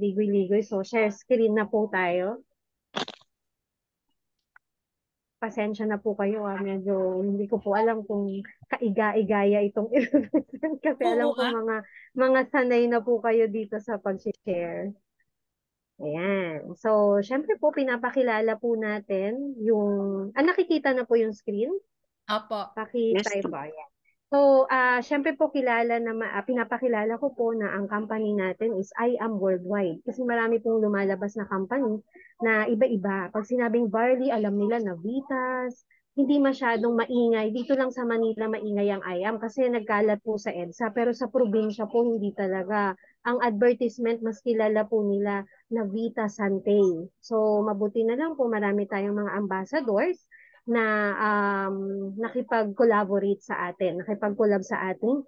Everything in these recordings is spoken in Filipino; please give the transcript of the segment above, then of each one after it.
Ligoy-ligoy. So, share screen na po tayo. Pasensya na po kayo. Medyo hindi ko po alam kung kaiga-igaya itong i-represent kasi Oo, alam ko mga sanay na po kayo dito sa pag-share. Ayan. So, syempre po, pinapakilala po natin yung... nakikita na po yung screen? Apo. Yes, Paki-type ba? Yan. So, syempre po pinapakilala ko po na ang company natin is I Am Worldwide. Kasi marami pong lumalabas na company na iba-iba. Pag sinabing barley, alam nila na Vitas, hindi masyadong maingay. Dito lang sa Manila maingay ang I Am kasi nagkalat po sa EDSA. Pero sa probinsya po, hindi talaga. Ang advertisement, mas kilala po nila na Vita Sante. So, mabuti na lang po marami tayong mga ambassadors na nakipag-collaborate sa atin, nakipag-collab sa ating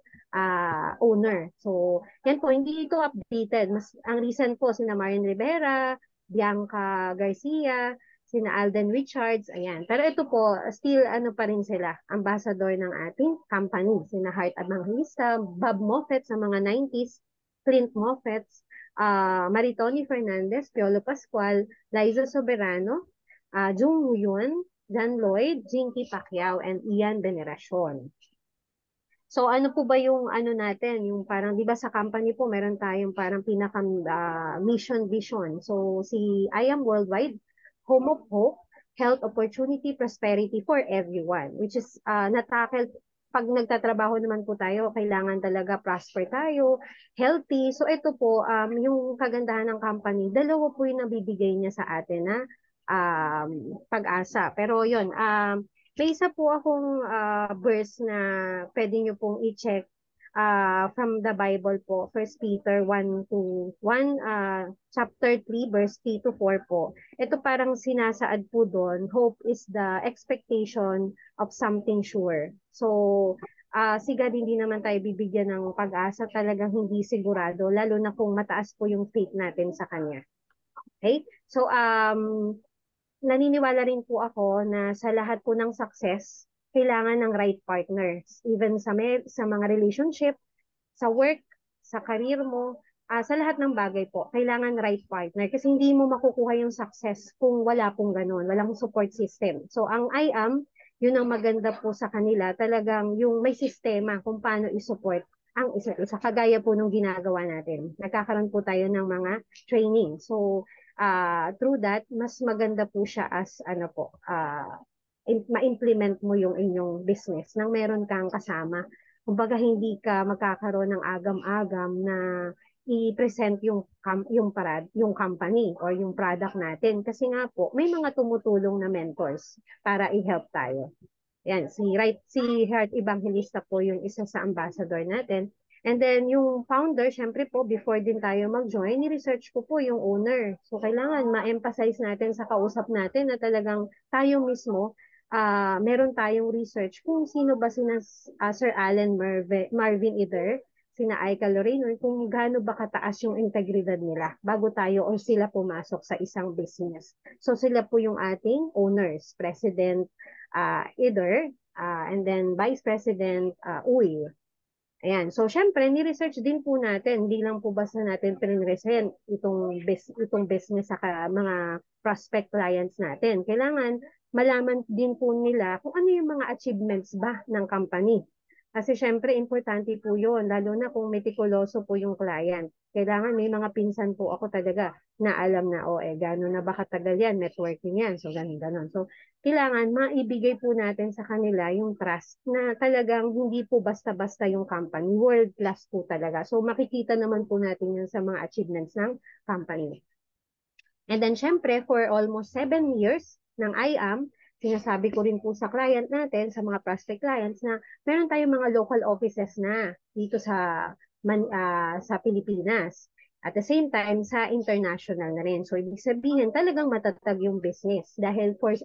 owner. So, yan po, hindi ito updated. Ang recent po, sina Marian Rivera, Bianca Garcia, sina Alden Richards, ayan. Pero ito po, still ano pa rin sila, ambassador ng ating company. Sina Heart Evangelista, Bob Moffett sa mga 90s, Clint Moffett, Maritoni Fernandez, Piolo Pascual, Liza Soberano, Jung Huyun, John Lloyd, Jinky Pacquiao, and Ian Veneracion. So ano po ba yung ano natin, yung parang 'di ba sa company po meron tayong parang pinaka mission vision. So si I Am Worldwide, Home of Hope, Health Opportunity Prosperity for Everyone, which is natakil pag nagtatrabaho naman po tayo, kailangan talaga prosper tayo, healthy. So ito po yung kagandahan ng company, dalawa po yung nabibigay niya sa atin na pag-asa. Pero 'yun, may isa po akong verse na pwede nyo pong i-check from the Bible po, First Peter 1 to 1, chapter 3, verse 3 to 4 po. Ito parang sinasaad po doon, hope is the expectation of something sure. So, sigad hindi naman tayo bibigyan ng pag-asa, talagang hindi sigurado, lalo na kung mataas po yung faith natin sa Kanya. Okay? So, naniniwala rin po ako na sa lahat po ng success, kailangan ng right partners. Even sa mga relationship, sa work, sa career mo, sa lahat ng bagay po, kailangan right partner. Kasi hindi mo makukuha yung success kung wala pong ganun, walang support system. So ang I Am, yun ang maganda po sa kanila, talagang yung may sistema kung paano i-support ang isa't isa. Kagaya po nung ginagawa natin. Nagkakaroon po tayo ng mga training. So, through that, mas maganda po siya as ano po, ma-implement mo yung inyong business nang meron kang kasama. Kumbaga hindi ka magkakaroon ng agam-agam na i-present yung company or yung product natin kasi nga po may mga tumutulong na mentors para i-help tayo. Yan, si Heart Evangelista po yung isa sa ambassador natin. And then yung founder, syempre po, before din tayo mag-join, ni-research ko po yung owner. So kailangan ma-emphasize natin sa kausap natin na talagang tayo mismo, meron tayong research kung sino ba sina Sir Allen Marvin Eder, sina Aika Loreno, kung gaano ba kataas yung integridad nila bago tayo o sila pumasok sa isang business. So sila po yung ating owners, President Eder, and then Vice President Uy. Ayan. So, syempre, ni-research din po natin. Hindi lang po basta natin pinresent itong business sa mga prospect clients natin. Kailangan malaman din po nila kung ano yung mga achievements ba ng company. Kasi syempre, importante po yun, lalo na kung metikuloso po yung client. Kailangan may mga pinsan po ako talaga na alam na, gano'n na ba katagal yan, networking yan, so ganun. So, kailangan maibigay po natin sa kanila yung trust na talagang hindi po basta-basta yung company, world class po talaga. So makikita naman po natin yun sa mga achievements ng company. And then syempre, for almost 7 years ng IAM, sinasabi ko rin po sa client natin, sa mga prospect clients na meron tayong mga local offices na dito sa Pilipinas. At the same time, sa international na rin. So, ibig sabihin, talagang matatag yung business. Dahil for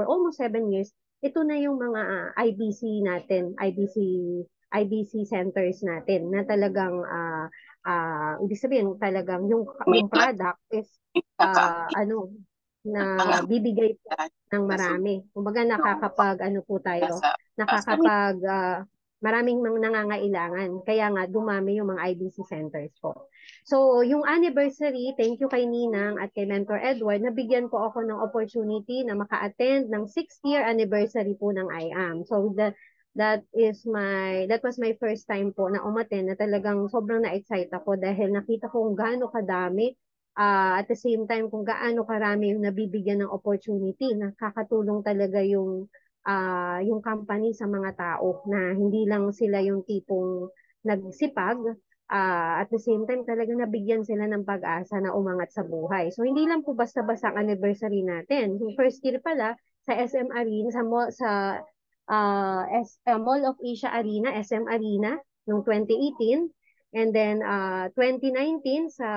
almost 7 years, ito na yung mga IBC natin, IBC centers natin na talagang, ibig sabihin, talagang may yung product is, ano, na bibigay po ng marami. Kumbaga, nakakapag, ano po tayo, nakakapag, Maraming mga nangangailangan. Kaya nga dumami yung mga IBC centers po. So, yung anniversary, thank you kay Ninang at kay Mentor Edward, nabigyan po ako ng opportunity na maka-attend ng 6th year anniversary po ng IAM. So, that was my first time po na umattend na talagang sobrang na-excite ako dahil nakita ko kung gaano kadami at the same time kung gaano karami yung nabibigyan ng opportunity. Nakakatulong talaga yung company sa mga tao na hindi lang sila yung tipong nagsipag, at the same time talaga nabigyan sila ng pag-asa na umangat sa buhay. So hindi lang po basta-basta ang anniversary natin. Yung first year pala sa SM Arena, Mall of Asia Arena, SM Arena, noong 2018. And then 2019 sa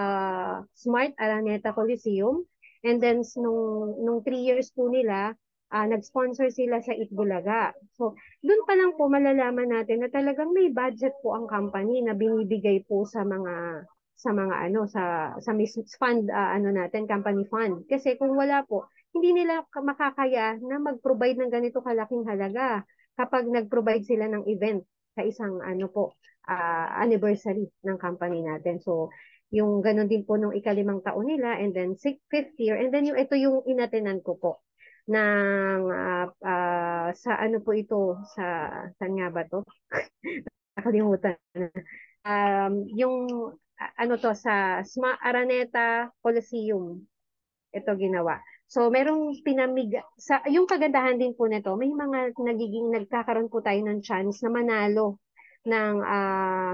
Smart Araneta Coliseum. And then nung 3 years po nila, nag-sponsor sila sa Itbulaga. So, doon pa lang po malalaman natin na talagang may budget po ang company na binibigay po sa fund, natin, company fund. Kasi kung wala po, hindi nila makakaya na mag-provide ng ganito kalaking halaga kapag nag-provide sila ng event sa isang anniversary ng company natin. So, yung ganun din po nung ika-5 taon nila and then 5th year and then ito yung inatenan ko po ng sa ano po ito sa saan nga ba to? Nakalimutan na. Yung ano to sa Araneta Coliseum ito ginawa. So merong pinamig sa yung kagandahan din po nito, may mga nagkakaroon po tayo ng chance na manalo ng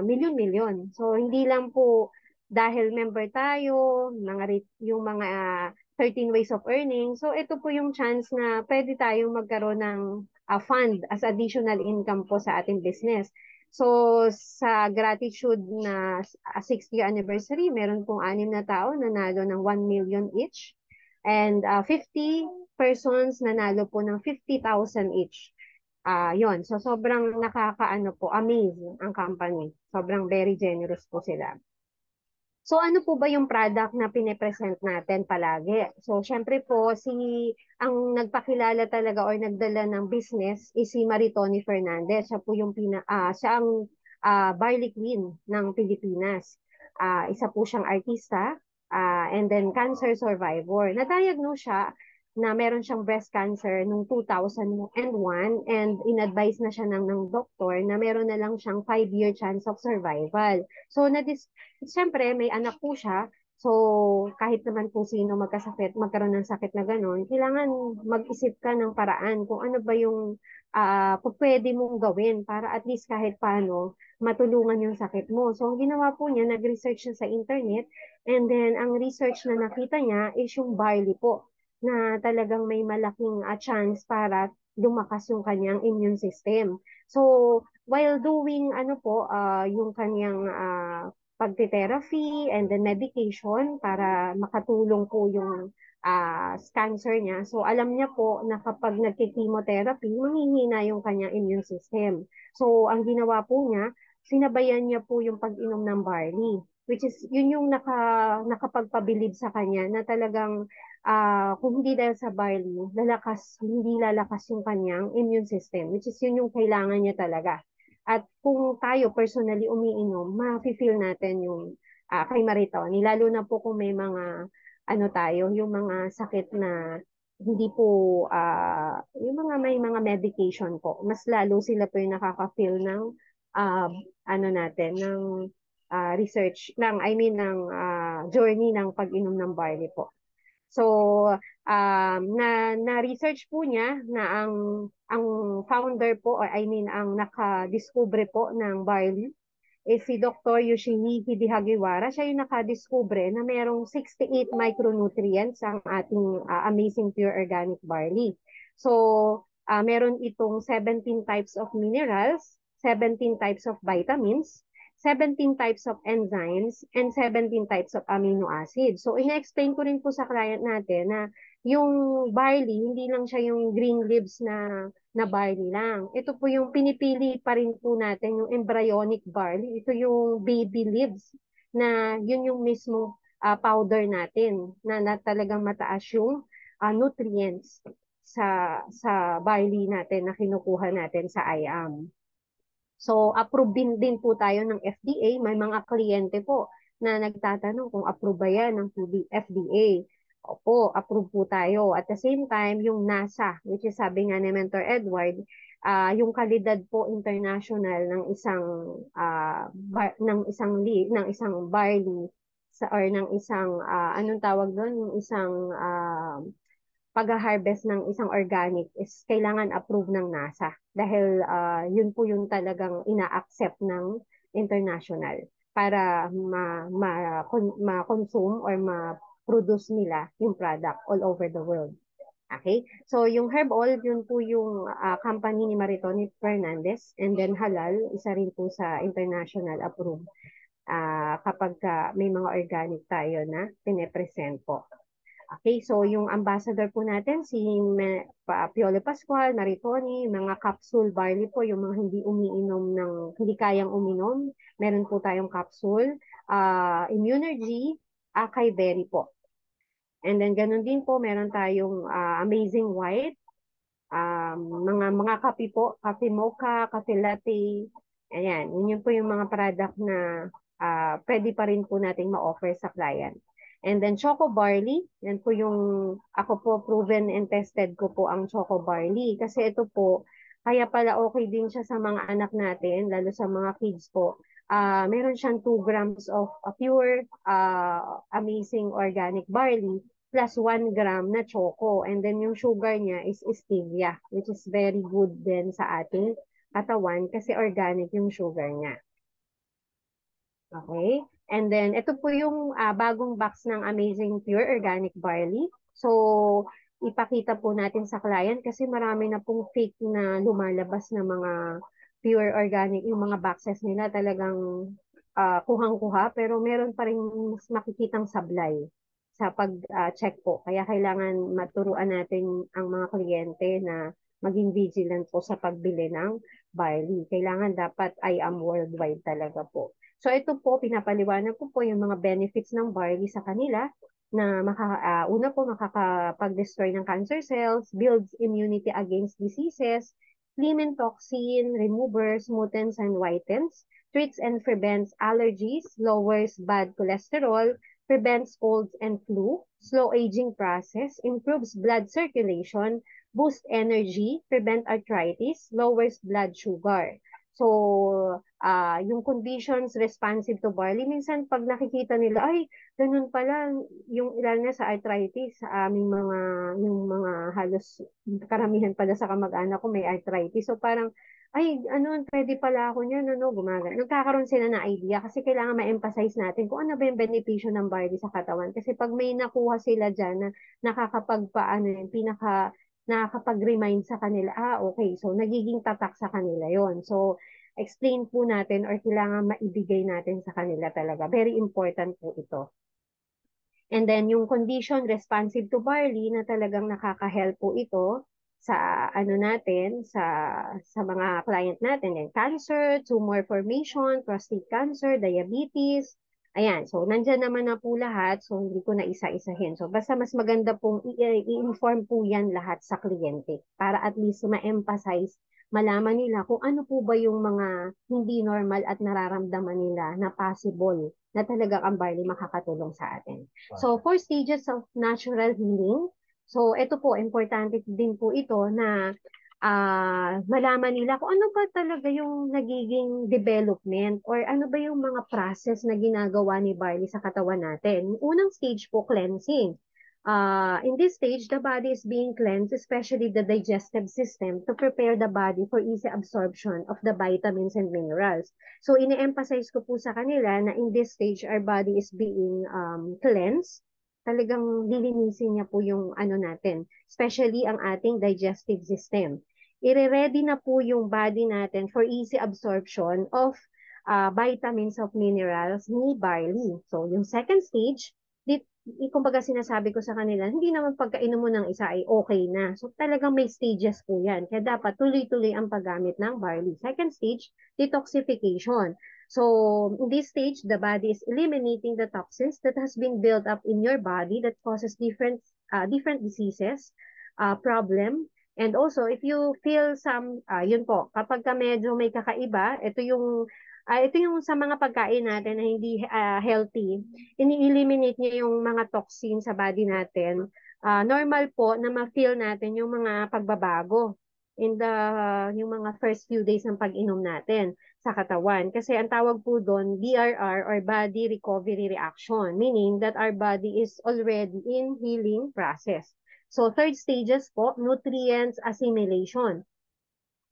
milyon-milyon. So hindi lang po dahil member tayo, yung mga 13 ways of earning. So ito po yung chance na pwede tayong magkaroon ng fund as additional income po sa ating business. So sa gratitude na 6th year anniversary, meron pong 6 na tao nanalo ng 1 million each. And 50 persons nanalo po ng 50,000 each. Yon. So sobrang nakakaano po, amaze ang company. Sobrang very generous po sila. So ano po ba yung product na pine-present natin palagi? So syempre po ang nagpakilala talaga or nagdala ng business is si Maritoni Fernandez. Siya po siya ang barley queen ng Pilipinas. Isa po siyang artista, and then cancer survivor. Na-diagnose siya na meron siyang breast cancer noong 2001 and in-advise na siya ng doktor na meron na lang siyang 5-year chance of survival. So, siyempre, may anak po siya. So, kahit naman po sino magkaroon ng sakit na gano'n, kailangan mag-isip ka ng paraan kung ano ba yung pwede mong gawin para at least kahit paano matulungan yung sakit mo. So, ang ginawa po niya, nag-research siya sa internet and then ang research na nakita niya is yung barley po na talagang may malaking chance para lumakas yung kanyang immune system. So, while doing yung kanyang pagte-therapy and then medication para makatulong po yung cancer niya. So, alam niya po na kapag nagki-chemotherapy, manghihina yung kanyang immune system. So, ang ginawa po niya, sinabayan niya po yung pag-inom ng barley, which is yun yung nakapagpabilib sa kanya na talagang kung hindi dahil sa barley, hindi lalakas yung kanyang immune system, which is yun yung kailangan niya talaga. At kung tayo personally umiinom, ma-feel natin yung kay Maritoni, lalo na po kung may mga yung mga sakit na hindi po yung may mga medication po. Mas lalo sila po yung nakaka-feel ng uh, ng research ng journey ng pag-inom ng barley po. So, na-research po niya na ang founder po, or ang naka-discover po ng barley is si Dr. Yoshihide Hagiwara. Siya yung nakadiskubre na merong 68 micronutrients ang ating amazing pure organic barley. So, meron itong 17 types of minerals, 17 types of vitamins, 17 types of enzymes, and 17 types of amino acids. So, ina-explain ko rin po sa client natin na yung barley, hindi lang siya yung green leaves na barley lang. Ito po yung pinipili pa rin po natin, yung embryonic barley. Ito yung baby leaves na yun yung mismo powder natin na talagang mataas yung nutrients sa barley natin na kinukuha natin sa IAM. So, approve din po tayo ng FDA. May mga kliyente po na nagtatanong kung approve ba yan ng FDA. Opo, approve po tayo. At the same time, yung NASA, which is sabi nga ni Mentor Edward, yung kalidad po international ng isang ng isang barley or ng isang anong tawag doon, yung isang pag-harvest ng isang organic is kailangan approve ng NASA dahil yun po yung talagang ina-accept ng international para ma-consume or ma-produce nila yung product all over the world. Okay? So, yung herb oil, yun po yung company ni Maritoni Fernandez, and then halal, isa rin po sa international approved kapag may mga organic tayo na pinepresent po. Okay, so yung ambassador po natin, si Piolo Pascual, Maritoni, mga capsule barley po, yung mga hindi kayang uminom, meron po tayong capsule, Immunergy, Acai Berry po. And then ganun din po, meron tayong Amazing White, mga kape po, kape mocha, kape latte, ayan, yun po yung mga product na pwede pa rin po nating ma-offer sa client. And then Choco Barley, yan po yung ako po proven and tested ko po ang Choco Barley kasi ito po kaya pala okay din siya sa mga anak natin, lalo sa mga kids po. Meron siyang 2 grams of pure amazing organic barley plus 1 gram na choco. And then yung sugar niya is stevia, which is very good din sa ating katawan kasi organic yung sugar niya. Okay? And then, ito po yung bagong box ng Amazing Pure Organic Barley. So, ipakita po natin sa client kasi marami na pong fake na lumalabas na mga pure organic, yung mga boxes nila talagang kuhang-kuha, pero meron pa rin mas makikitang sablay sa pag-check po. Kaya kailangan maturuan natin ang mga kliyente na maging vigilant po sa pagbili ng barley. Kailangan dapat I am worldwide talaga po. So ito po, pinapaliwanag ko po yung mga benefits ng barley sa kanila na una po makakapag-destroy ng cancer cells, builds immunity against diseases, clean toxin, remover, smoothens and whitens, treats and prevents allergies, lowers bad cholesterol, prevents colds and flu, slow aging process, improves blood circulation, boosts energy, prevent arthritis, lowers blood sugar. So, yung conditions responsive to barley, minsan pag nakikita nila, ay, ganun pala, yung ilan na sa arthritis, sa aming yung mga halos karamihan pala sa kamag-anak ko may arthritis. So, parang, ay, ano, pwede pala ako niyan, ano, gumagana. Nagkakaroon sila ng idea kasi kailangan ma-emphasize natin kung ano ba yung benepisyo ng barley sa katawan. Kasi pag may nakuha sila dyan na nakakapagpaano yun, nakakapag-remind sa kanila, okay, so nagiging tatak sa kanila yon. So, explain po natin or kailangan maibigay natin sa kanila talaga. Very important po ito. And then yung condition responsive to barley na talagang nakaka-help po ito sa ano natin, sa mga client natin. And cancer, tumor formation, prostate cancer, diabetes. Ayan, so nandyan naman na po lahat. So hindi ko na isa-isahin. So basta mas maganda pong i-inform po yan lahat sa kliyente para at least ma-emphasize, malaman nila kung ano po ba yung mga hindi normal at nararamdaman nila na possible na talagang ang barley makakatulong sa atin. So, 4 stages of natural healing. So, ito po, importante din po ito na malaman nila kung ano ba talaga yung nagiging development or ano ba yung mga process na ginagawa ni barley sa katawan natin. Unang stage po, cleansing. In this stage, the body is being cleansed, especially the digestive system, to prepare the body for easy absorption of the vitamins and minerals. So, ini-emphasize ko po sa kanila na in this stage, our body is being cleansed. Talagang lilinisin niya po yung ano natin, especially ang ating digestive system. Ire-ready na po yung body natin for easy absorption of vitamins of minerals ni barley. So, yung second stage, kumbaga sinasabi ko sa kanila, hindi naman pagkainom mo ng isa ay okay na. So talagang may stages po yan. Kaya dapat tuloy-tuloy ang paggamit ng barley. Second stage, detoxification. So in this stage, the body is eliminating the toxins that has been built up in your body that causes different diseases, problem, And also, if you feel yun po, kapag ka medyo may kakaiba, ito yung sa mga pagkain natin na hindi healthy, ini-eliminate niya yung mga toxin sa body natin. Normal po na ma-feel natin yung mga pagbabago yung mga first few days ng pag-inom natin sa katawan. Kasi ang tawag po doon, BRR or body recovery reaction, meaning that our body is already in healing process. So third stages po, nutrients assimilation.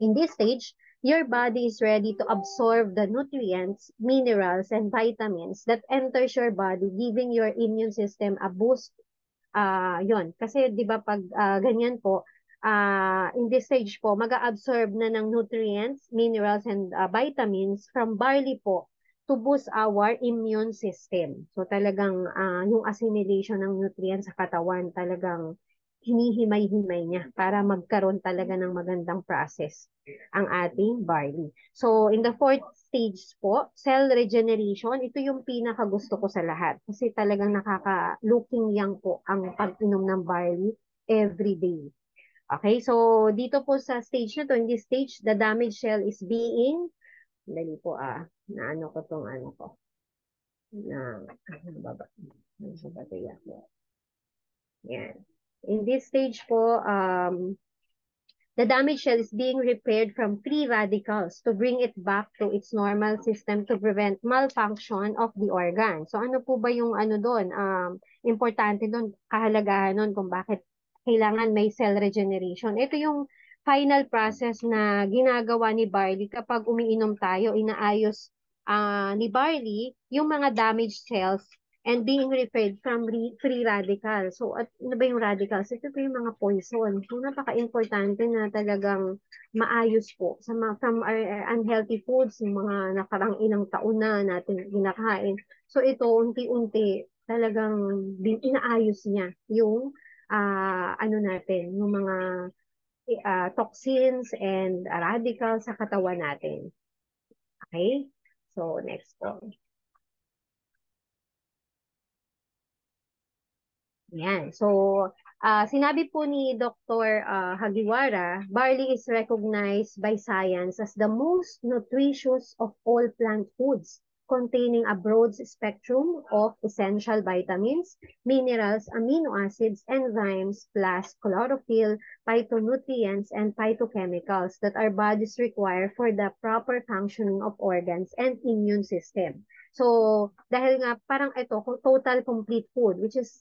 In this stage, your body is ready to absorb the nutrients, minerals, and vitamins that enters your body, giving your immune system a boost. Yon. Kasi di ba pag ganyan po, in this stage po, mag-absorb na ng nutrients, minerals, and vitamins from barley po to boost our immune system. So talagang yung assimilation ng nutrients sa katawan talagang hinihimay-himay niya para magkaroon talaga ng magandang process ang ating barley. So, in the fourth stage po, cell regeneration, ito yung pinakagusto ko sa lahat kasi talagang nakaka-looking young po ang pag-inom ng barley every day. Okay, so dito po sa stage na to, in this stage, the damaged cell is being, dali po na ano ko tong ano ko, baba, yan. In this stage po, the damaged shell is being repaired from free radicals to bring it back to its normal system to prevent malfunction of the organ. So ano po ba yung ano doon? Importante doon, kahalagahan doon kung bakit kailangan may cell regeneration. Ito yung final process na ginagawa ni Barley kapag umiinom tayo, inaayos ni Barley yung mga damaged cells and being repaired from free radicals. So, ano ba yung radicals? Ito po yung mga poison. So, napaka-importante na talagang maayos po from our unhealthy foods, yung mga nakarang ilang taon na natin kinakain. So, ito, unti-unti, talagang inaayos niya yung ano natin, yung mga toxins and radicals sa katawan natin. Okay? So, next po. Yan. So, sinabi po ni Dr. Hagiwara, barley is recognized by science as the most nutritious of all plant foods, containing a broad spectrum of essential vitamins, minerals, amino acids, enzymes, plus chlorophyll, phytonutrients, and phytochemicals that our bodies require for the proper functioning of organs and immune system. So, dahil nga parang ito, total complete food, which is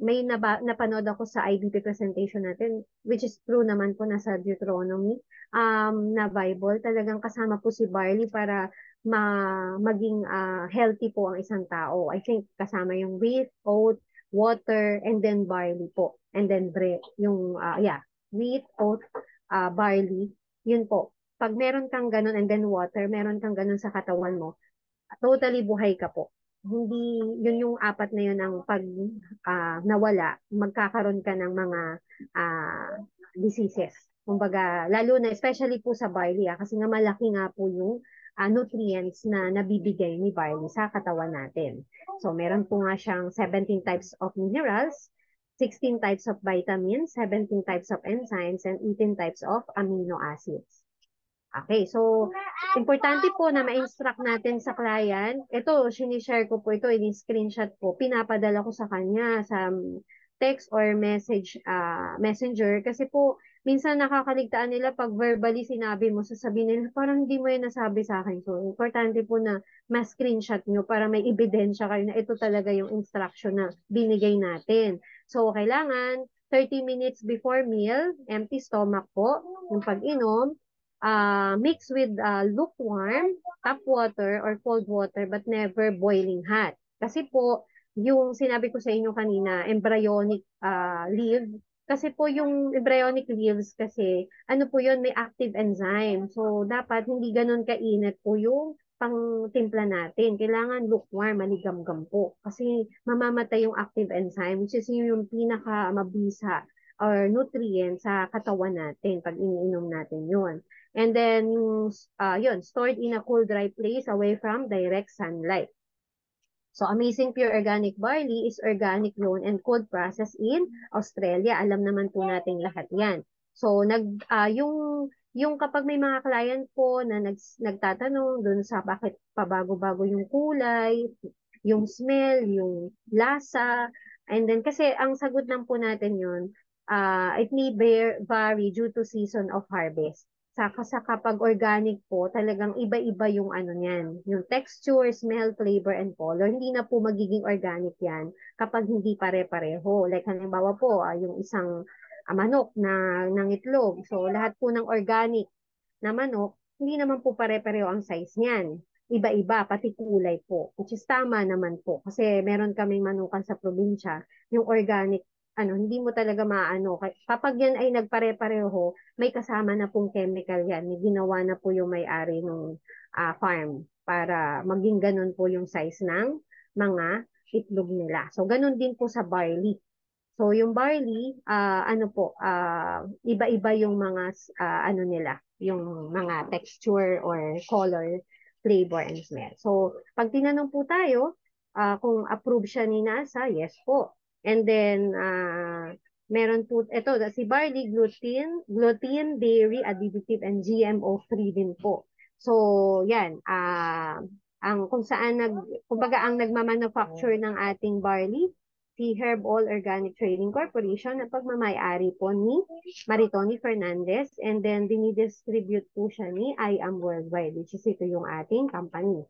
may napanood ako sa IBP presentation natin, which is true naman po nasa Deuteronomy, na Bible, talagang kasama po si barley para maging healthy po ang isang tao. I think kasama yung wheat, oat, water, and then barley po. And then bread, wheat, oat, barley, yun po. Pag meron kang ganun and then water, meron kang ganun sa katawan mo, totally buhay ka po. Hindi, yun yung apat na yun ang pag nawala, magkakaroon ka ng mga diseases. Kumbaga, lalo na, especially po sa barley, kasi nga malaki nga po yung nutrients na nabibigay ni barley sa katawan natin. So, meron po nga siyang 17 types of minerals, 16 types of vitamins, 17 types of enzymes, and 18 types of amino acids. Okay, so importante po na ma-instruct natin sa client. Ito, sinishare ko po ito, in-screenshot po. Pinapadala ko sa kanya sa text or messenger. Kasi po, minsan nakakaligtaan nila pag verbally sinabi mo, sasabihin nila, parang hindi mo yan nasabi sa akin. So, importante po na ma-screenshot nyo para may ebidensya kayo na ito talaga yung instruction na binigay natin. So, kailangan 30 minutes before meal, empty stomach po, yung pag-inom, mix with lukewarm, tap water, or cold water, but never boiling hot. Kasi po, yung sinabi ko sa inyo kanina, embryonic leaf, kasi po yung embryonic leaves kasi, ano po yun, may active enzyme. So, dapat hindi ganun kainit po yung pang-timpla natin. Kailangan lukewarm, maligamgam po. Kasi mamamatay yung active enzyme, which is yung pinaka-mabisa or nutrient sa katawan natin pag iniinom natin yun. And then, yun, stored in a cool, dry place away from direct sunlight. So, Amazing Pure Organic Barley is organic grown and cold processed in Australia. Alam naman po natin lahat yan. So, yung kapag may mga client po na nagtatanong dun sa bakit pabago-bago yung kulay, yung smell, yung lasa, and then kasi ang sagot lang po natin yun, it may vary due to season of harvest. Sa kapag organic po, talagang iba-iba yung ano niyan, yung texture, smell, flavor, and color. Hindi na po magiging organic yan kapag hindi pare-pareho. Like halimbawa po, yung isang manok na ng itlog. So lahat po ng organic na manok, hindi naman po pare-pareho ang size niyan. Iba-iba, pati kulay po. Which is tama naman po. Kasi meron kaming manukan sa probinsya, yung organic, hindi mo talaga maano. Kapag yan ay nagpare-pareho, may kasama na pong chemical yan. May ginawa na po yung may-ari ng farm para maging ganun po yung size ng mga itlog nila. So, ganun din po sa barley. So, yung barley, iba-iba yung mga, ano nila, yung mga texture or color, flavor, and smell. So, pag tinanong po tayo, kung approve siya ni NASA, yes po. And then, meron po, ito, si barley, gluten, dairy, additive, and GMO-free din po. So, yan, kung saan kumbaga ang nagmamanufacture ng ating barley, si Herb All Organic Trading Corporation na pagmamay-ari po ni Maritoni Fernandez, and then dinidistribute po siya ni I Am Worldwide, which is ito yung ating company.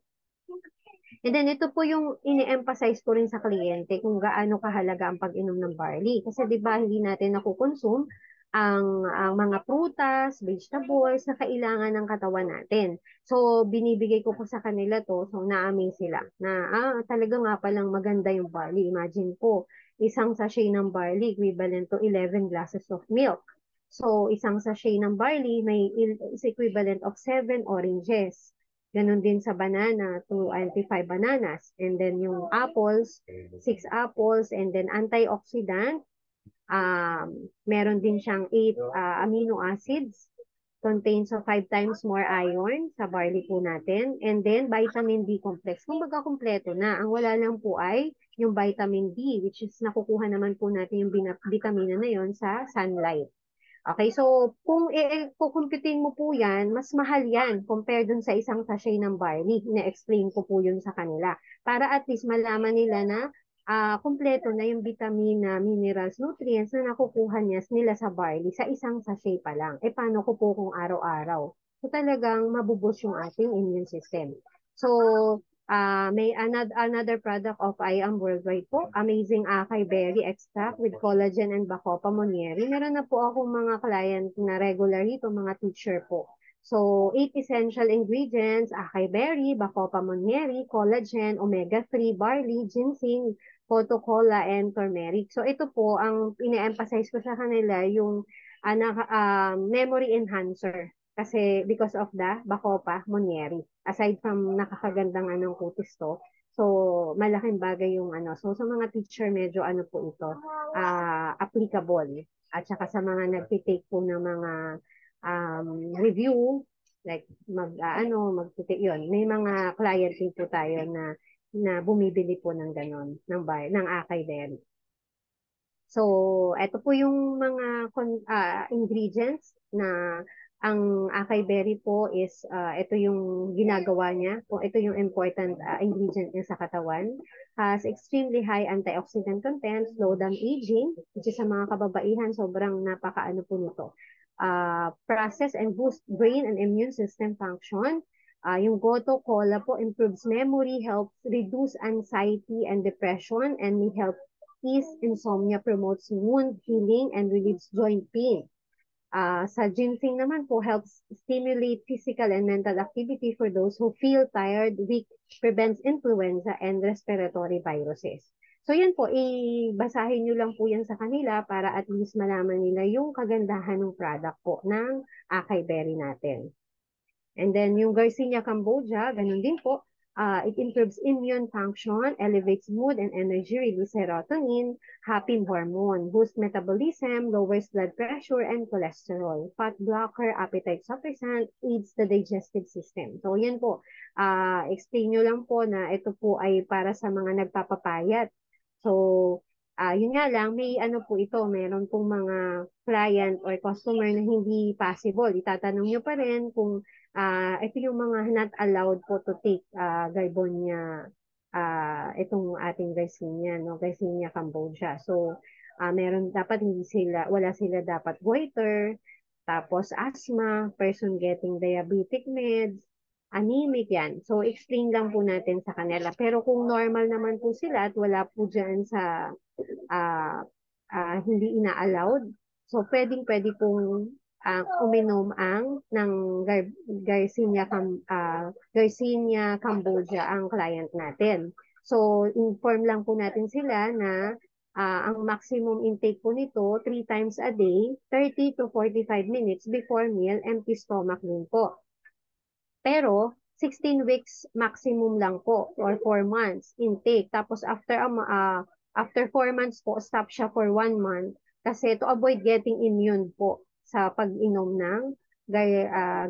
And then ito po yung ini-emphasize ko rin sa kliyente kung gaano kahalaga ang pag-inom ng barley. Kasi 'di ba hindi natin nakukonsume ang mga prutas, vegetables na kailangan ng katawan natin. So binibigay ko po sa kanila to, so na-amaze sila na talaga nga palang maganda yung barley. Imagine po, isang sachet ng barley equivalent to 11 glasses of milk. So isang sachet ng barley is equivalent of 7 oranges. Ganon din sa banana, 25 bananas. And then yung apples, 6 apples. And then antioxidant, meron din siyang 8 amino acids. Contains of 5 times more iron sa barley po natin. And then vitamin B complex. Kumbaga kompleto na. Ang wala lang po ay yung vitamin D, which is nakukuha naman po natin yung vitamina na yon sa sunlight. Okay, so kung kukumpitin mo po yan, mas mahal yan compared dun sa isang sachet ng barley. Na-explain ko po yun sa kanila. Para at least malaman nila na kumpleto na yung vitamina, minerals, nutrients na nakukuha nila sa barley sa isang sachet pa lang. Paano ko po kung araw-araw? So talagang mabubus yung ating immune system. So, may another product of I Am Worldwide po, Amazing Acai Berry Extract with Collagen and Bacopa Monnieri. Meron na po akong mga client na regular dito, mga teacher po. So, 8 essential ingredients, acai berry, Bacopa Monnieri, collagen, omega-3, barley, ginseng, photocola, and turmeric. So, ito po, ang ine-emphasize ko sa kanila, yung memory enhancer. Kasi because of the Bacopa Monnieri. Aside from nakakagandang anong kutis to, so malaking bagay yung ano. So sa mga teacher medyo ano po ito, applicable. At saka sa mga nagtitake po ng mga review, like magtitake yun. May mga client din po tayo na bumibili po ng ganon, ng acai berry. So, ito po yung mga ingredients na ang acai berry po is, ito yung ginagawa niya, o ito yung important ingredient niya sa katawan. Has extremely high antioxidant content, slow down aging, which is sa mga kababaihan, sobrang napakaano po nito. Process and boost brain and immune system function. Yung Goto Cola po improves memory, helps reduce anxiety and depression, and may help ease insomnia, promotes wound healing, and relieves joint pain. Sa ginseng naman po, helps stimulate physical and mental activity for those who feel tired, weak, prevents influenza and respiratory viruses. So yan po, ibasahin nyo lang po yan sa kanila para at least malaman nila yung kagandahan ng product po ng acai berry natin. And then yung Garcinia Cambogia, ganun din po. It improves immune function, elevates mood and energy, release serotonin, happy hormone, boosts metabolism, lowers blood pressure and cholesterol, fat blocker, appetite suppressant, aids the digestive system. So yan po, explain nyo lang po na ito po ay para sa mga nagpapapayat. So, yun nga lang, may ano po ito, meron pong mga client or customer na hindi possible. Itatanong nyo pa rin kung ito yung mga not allowed po to take Garbonia, itong ating Garcinia, no? Garcinia Cambogia. So, meron dapat hindi sila, wala sila dapat goiter, tapos asthma, person getting diabetic meds, anemic yan. So, explain lang po natin sa kanila. Pero kung normal naman po sila at wala po dyan sa ah, hindi ina-allowed. So, pwedeng-pwede pong uminom ng Garcinia, Garcinia Cambogia ang client natin. So, inform lang po natin sila na ang maximum intake po nito 3 times a day, 30 to 45 minutes before meal, empty stomach din po. Pero 16 weeks maximum lang po or 4 months intake. Tapos after 4 months po, stop siya for 1 month kasi to avoid getting immune po sa pag-inom ng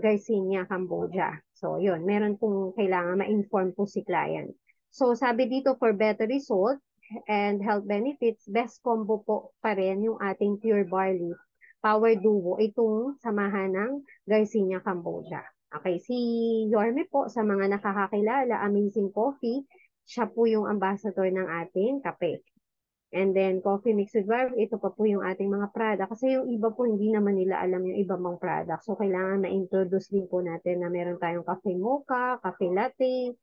Garcinia Cambogia. So, yun. Meron pong kailangan ma-inform po si client. So, sabi dito for better result and health benefits, best combo po pa rin yung ating Pure Barley Power Duo itong samahan ng Garcinia Cambogia. Okay, si Yorme po, sa mga nakakakilala, Amazing Coffee, siya po yung ambassador ng ating kape. And then, Coffee Mix with Barley, ito pa po yung ating mga product. Kasi yung iba po, hindi naman nila alam yung iba mong product. So, kailangan na-introduce din po natin na meron tayong cafe mocha, cafe latte,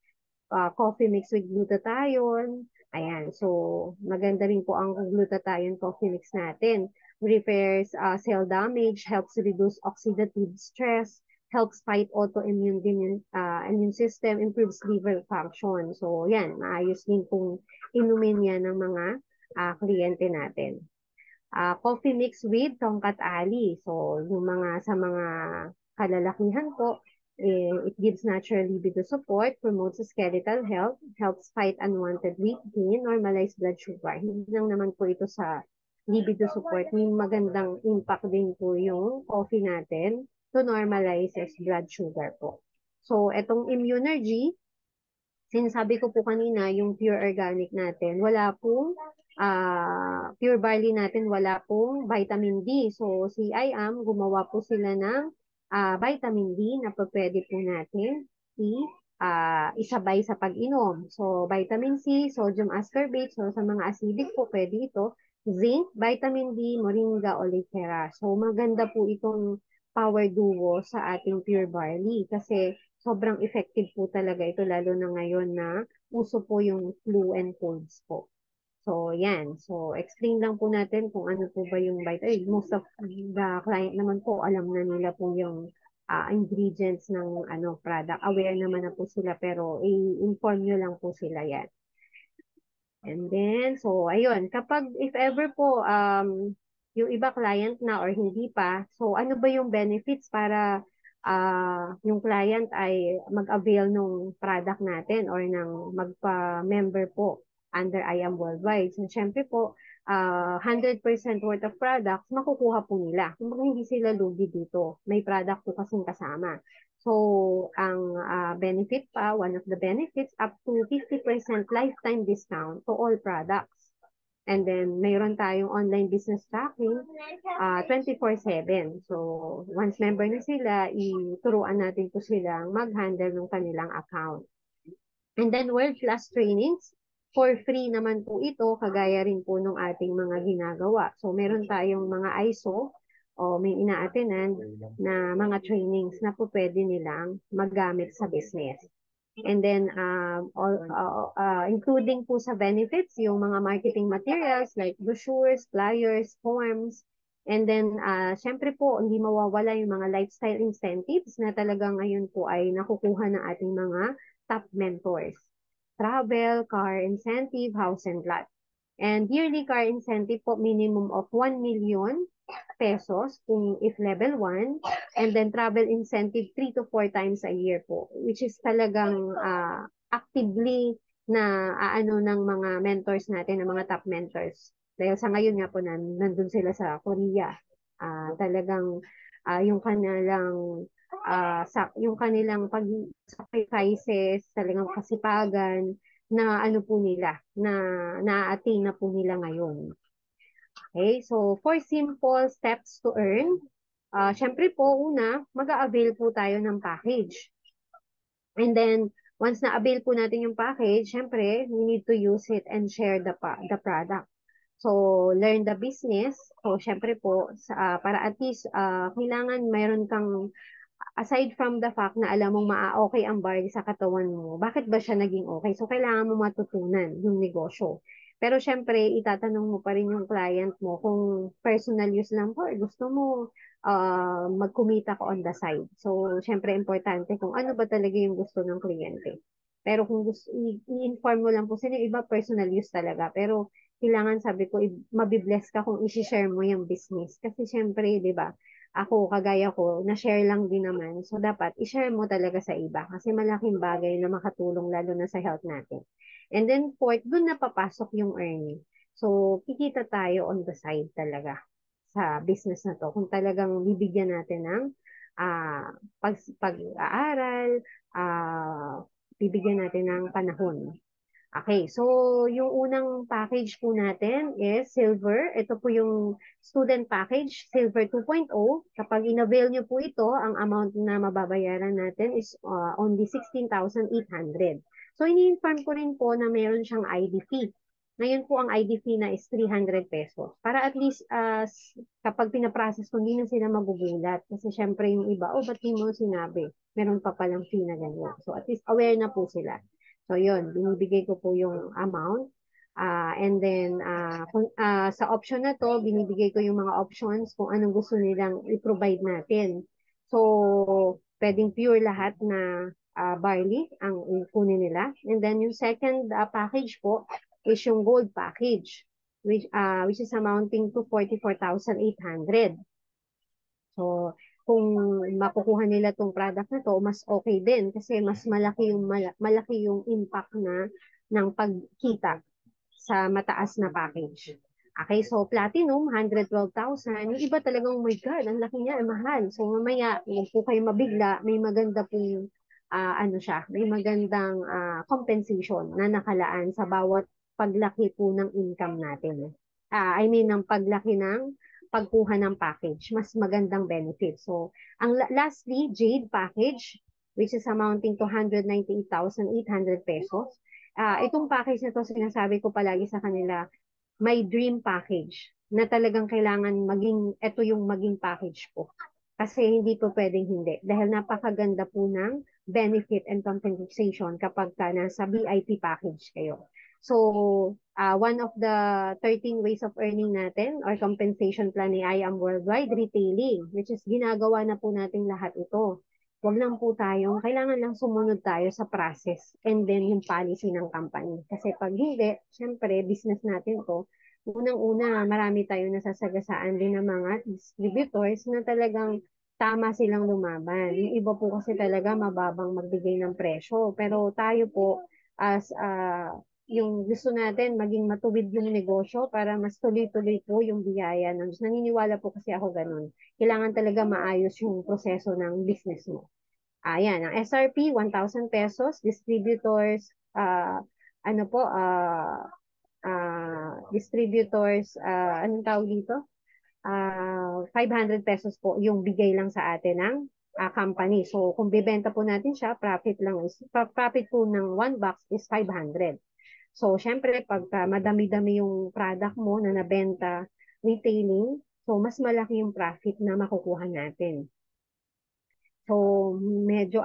coffee mix with glutathione. Ayan, so maganda rin po ang glutathione coffee mix natin. Repairs cell damage, helps reduce oxidative stress, helps fight autoimmune immune system, improves liver function. So yan, maayos din pong inumin yan ng mga kliyente natin. Coffee mix with tongkat ali. So yung mga sa mga kalalakihan po, it gives natural libido support, promotes skeletal health, helps fight unwanted weight gain, normalize blood sugar. Hindi lang naman po ito sa libido support, may magandang impact din po yung coffee natin to normalizes blood sugar po. So, itong Immunergy, sinasabi ko po kanina, yung pure organic natin, wala pong pure barley natin, wala pong vitamin D. So, si IAM, gumawa po sila ng vitamin D na pwede po natin isabay sa pag-inom. So, vitamin C, sodium ascorbate, so sa mga acidic po, pwede ito. Zinc, vitamin D, moringa, oleifera. So, maganda po itong power duo sa ating pure barley kasi sobrang effective po talaga ito lalo na ngayon na uso po yung flu and colds po. So, yan. So, explain lang po natin kung ano po ba yung vitamin. Most of the client naman po, alam na nila po yung ingredients ng product. Aware naman na po sila pero i-inform nyo lang po sila yan. And then, so, ayun. Kapag, if ever po, yung iba client na or hindi pa, so ano ba yung benefits para yung client ay mag-avail ng product natin or ng magpa-member po under IAM Worldwide. So, syempre po, 100% worth of products, makukuha po nila. Kung hindi sila lugi dito, may product po kasing kasama. So, ang benefit pa, one of the benefits, up to 50% lifetime discount to all products. And then, mayroon tayong online business tracking 24/7. So, once member na sila, ituruan natin po silang mag-handle ng kanilang account. And then, world-class trainings, for free naman po ito, kagaya rin po ng ating mga ginagawa. So, meron tayong mga ISO, o may ina-attenan na mga trainings na po pwede nilang magamit sa business. And then, including po sa benefits, yung mga marketing materials like brochures, flyers, forms, and then, syempre po, hindi mawawala yung mga lifestyle incentives na talaga ngayon po ay nakukuha ng ating mga top mentors. Travel, car incentive, house and lot. And yearly car incentive po, minimum of 1 million pesos kung if level 1, and then travel incentive 3 to 4 times a year po, which is talagang actively na ano ng mga mentors natin, ng mga top mentors. Dahil sa ngayon nga po nandun sila sa Korea. Talagang yung kanilang yung kanilang pag sacrifices, talagang kasipagan na ano po nila, na na-attain na po nila ngayon. Okay, so for simple steps to earn, syempre po, una, mag-a-avail po tayo ng package. And then, once na-avail po natin yung package, syempre, we need to use it and share the product. So, learn the business. So, syempre po, para at least, kailangan mayroon kang, aside from the fact na alam mong okay ang barley sa katawan mo, bakit ba siya naging okay? So, kailangan mo matutunan yung negosyo. Pero syempre, itatanong mo pa rin yung client mo kung personal use lang po, gusto mo magkumita ka on the side. So, syempre, importante kung ano ba talaga yung gusto ng kliyente. Pero kung gusto, i-inform mo lang po sila, iba personal use talaga. Pero, kailangan sabi ko, mabibless ka kung i-share mo yung business. Kasi syempre, di ba, ako, kagaya ko, na-share lang din naman. So, dapat i-share mo talaga sa iba kasi malaking bagay na makatulong lalo na sa health natin. And then, fourth, dun na papasok yung earning. So, kikita tayo on the side talaga sa business na to. Kung talagang bibigyan natin ng pag-aaral, bibigyan natin ng panahon. Okay, so yung unang package po natin is silver. Ito po yung student package, silver 2.0. Kapag in-avail nyo po ito, ang amount na mababayaran natin is only 16,800. So ini-inform ko rin po na mayroon siyang ID fee. Ngayon po ang ID fee na is 300 pesos. Para at least kapag pinaprocess ko, hindi na sila magugulat. Kasi syempre yung iba, ba't di mo sinabi? Meron pa palang fee na ganyan. So at least aware na po sila. So, yun, binibigay ko po yung amount. And then, sa option na to, binibigay ko yung mga options kung anong gusto nilang i-provide natin. So, pwedeng pure lahat na barley ang kunin nila. And then, yung second package po is yung gold package, which is amounting to 44,800. So, kung makukuha nila tong product na to, mas okay din kasi mas malaki yung impact na ng pagkita sa mataas na package. Okay, so platinum, 112,000. Yung iba talagang, oh my God, ang laki niya, mahal. So mamaya, huwag po kayo mabigla, may maganda pong, may magandang compensation na nakalaan sa bawat paglaki po ng income natin. Ng paglaki ng pagkuha ng package, mas magandang benefit. So, lastly, Jade package, which is amounting to 198,800 pesos. Itong package na to, sinasabi ko palagi sa kanila, my dream package na talagang kailangan ito yung maging package ko. Kasi hindi po pwedeng hindi. Dahil napakaganda po ng benefit and compensation kapag nasa VIP package kayo. So, one of the 13 ways of earning natin or compensation plan ni I Am Worldwide Retailing, which is ginagawa na po natin lahat ito. Huwag lang po kailangan lang sumunod tayo sa process and then yung policy ng company. Kasi pag hindi, syempre, business natin to, unang-una, marami tayong nasasagasaan din ng mga distributors na talagang tama silang lumaban. Yung iba po kasi talaga mababang magbigay ng presyo. Pero tayo po, as yung gusto natin maging matuwid yung negosyo para mas tuloy-tuloy po yung biyaya ng Diyos. Naniniwala po kasi ako ganun. Kailangan talaga maayos yung proseso ng business mo. Ayan, ang SRP, 1,000 pesos. Distributors, anong tawag dito? 500 pesos po yung bigay lang sa atin ng company. So, kung bibenta po natin siya, profit po ng one box is 500. So, syempre, pagka madami-dami yung product mo na nabenta, retailing, so mas malaki yung profit na makukuha natin. So, medyo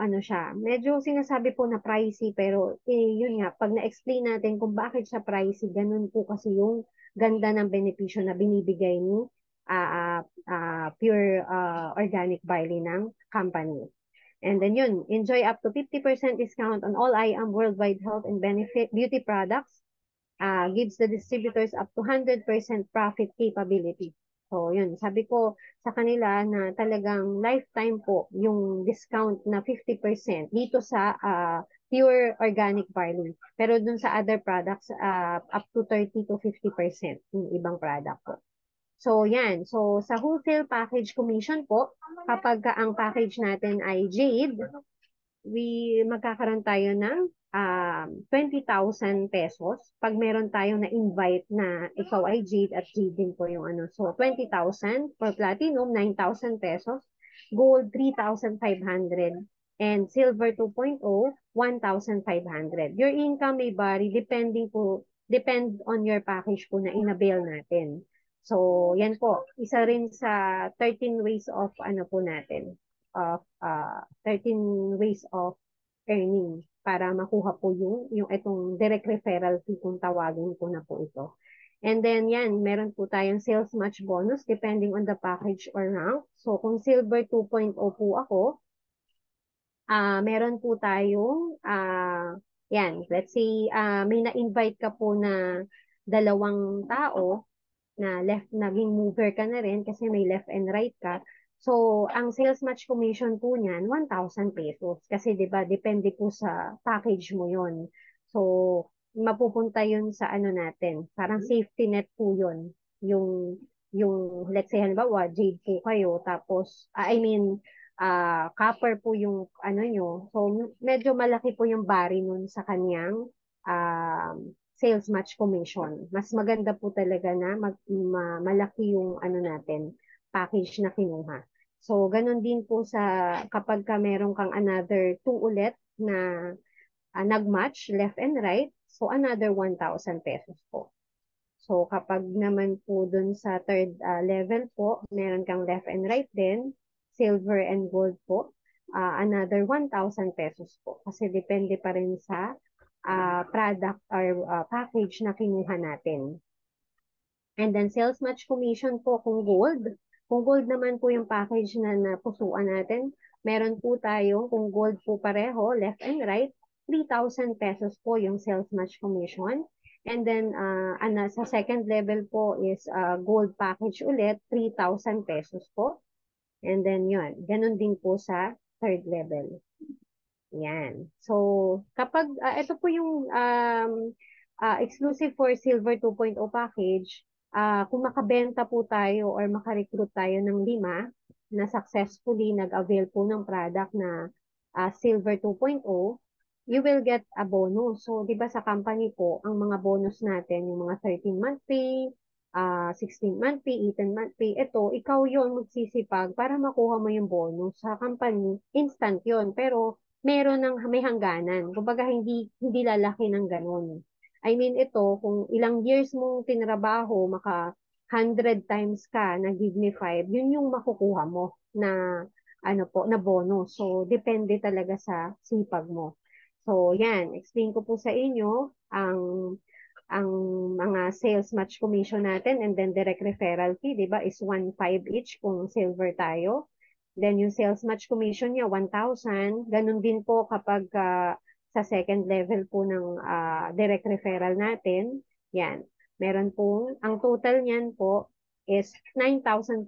sinasabi po na pricey, pero yun nga, pag na-explain natin kung bakit siya pricey, ganun po kasi yung ganda ng benepisyo na binibigay ni pure organic barley ng company. And then yun, enjoy up to 50% discount on all I Am Worldwide Health and Benefit Beauty products. Gives the distributors up to 100% profit capability. So, yun. Sabi ko sa kanila na talagang lifetime po yung discount na 50% dito sa pure organic barley. Pero dun sa other products, up to 30 to 50% yung ibang product po. So, yan. So, sa wholesale package commission po, kapag ang package natin ay Jade, magkakaroon tayo ng 20,000 pesos pag meron tayong na-invite na ikaw ay Jade at Jade din po yung ano. So, 20,000 for platinum, 9,000 pesos. Gold, 3,500. And silver 2.0, 1,500. Your income may vary depend on your package po na inabail natin. So, yan po. Isa rin sa 13 ways of ano po natin, of 13 ways of earning para makuha po yung itong direct referral fee kung tawagin ko na po ito. And then yan, meron po tayong sales match bonus depending on the package or rank. So kung silver 2.0 po ako, meron po tayong yan, let's say may na-invite ka po na dalawang tao na naging mover ka na rin kasi may left and right ka. So, ang sales match commission po niyan, 1,000 pesos. Kasi 'di ba depende po sa package mo 'yon. So, mapupunta 'yun sa ano natin, parang safety net po 'yun. Yung let's say halimbawa, jade po kayo tapos I mean copper po yung ano nyo. So, medyo malaki po yung bari nun sa kanyang um, sales match commission. Mas maganda po talaga na malaki yung ano natin, package na kinuha. So, ganun din po sa kapag ka meron kang another two ulit na nag-match left and right, so another 1,000 pesos po. So, kapag naman po dun sa third level po, meron kang left and right din, silver and gold po, another 1,000 pesos po. Kasi depende pa rin sa product or package na kinuha natin. And then sales match commission po kung gold. Kung gold naman po yung package na napusuan natin, meron po tayo, kung gold po pareho, left and right, 3,000 pesos po yung sales match commission. And then, sa second level po is gold package ulit, 3,000 pesos po. And then yun, ganun din po sa third level. Yan. So, kapag, ito po yung exclusive for Silver 2.0 package, kung makabenta po tayo or makarecruit tayo ng 5 na successfully nag-avail po ng product na Silver 2.0, you will get a bonus. So, di ba sa company po, ang mga bonus natin, yung mga 13-month pay, 16-month pay, 18-month pay, ito, ikaw yon magsisipag para makuha mo yung bonus. Sa company, instant yon pero may hangganan. Kumbaga, hindi lalaki ng ganun. I mean, ito, kung ilang years mong tinrabaho, 100 times ka na give me 5, yun yung makukuha mo na ano po, na bonus. So, depende talaga sa sipag mo. So, yan, explain ko po sa inyo ang mga sales match commission natin and then direct referral fee, 'di ba, is 1,500 each kung silver tayo. Then yung sales match commission niya 1,000. Ganun din po kapag sa second level po ng direct referral natin. Yan. Meron po, ang total niyan po is 9,500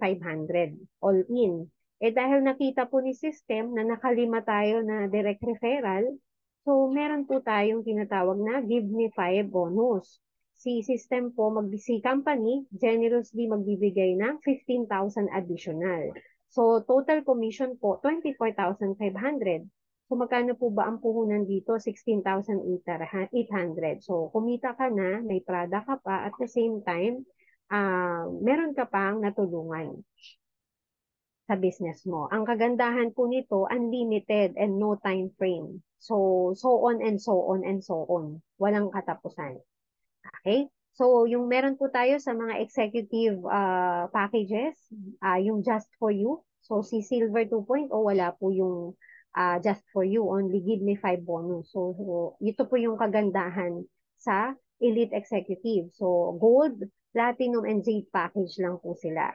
all in. Eh dahil nakita po ni system na nakalima tayo na direct referral, so meron po tayong tinatawag na give me 5 bonus. Si system po, si company, generously magbibigay ng 15,000 additional. So, total commission po, 24,500. So, magkano po ba ang puhunan dito? 16,800. So, kumita ka na, may product ka pa, at the same time, meron ka pang natulungan sa business mo. Ang kagandahan po nito, unlimited and no time frame. So, so on and so on and so on. Walang katapusan. Okay? So, yung meron po tayo sa mga executive packages, yung Just For You. So, si Silver 2.0, wala po yung Just For You, only give me 5 bonus. So, ito po yung kagandahan sa Elite Executive. So, Gold, Platinum, and Jade package lang po sila.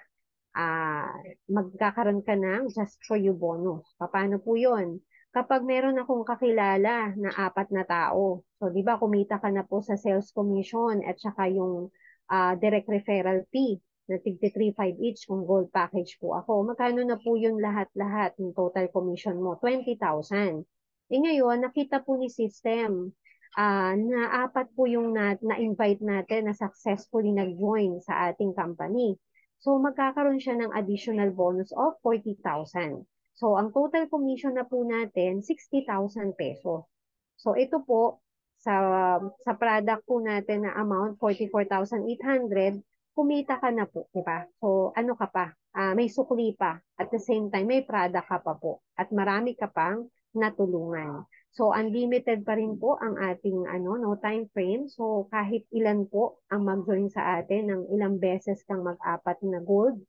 Magkakaroon ka ng Just For You bonus. Paano po yun? Kapag meron akong kakilala na 4 na tao, so di ba kumita ka na po sa sales commission at saka yung direct referral fee. na tigti 3,500 each kung gold package po ako. Magkano na po yung lahat-lahat, yung total commission mo? 20,000. Ngayon, nakita po ni system na apat po yung na-invite natin na successfully nag-join sa ating company. So, magkakaroon siya ng additional bonus of 40,000. So, ang total commission na po natin, 60,000 pesos. So, ito po, sa product po natin na amount, 44,800, kumita ka na po, di ba? So, ano ka pa? May sukli pa. At the same time, may product ka pa po. At marami ka pang natulungan. So, unlimited pa rin po ang ating no time frame. So, kahit ilan po ang mag-join sa atin, ng ilang beses kang mag-apat na gold,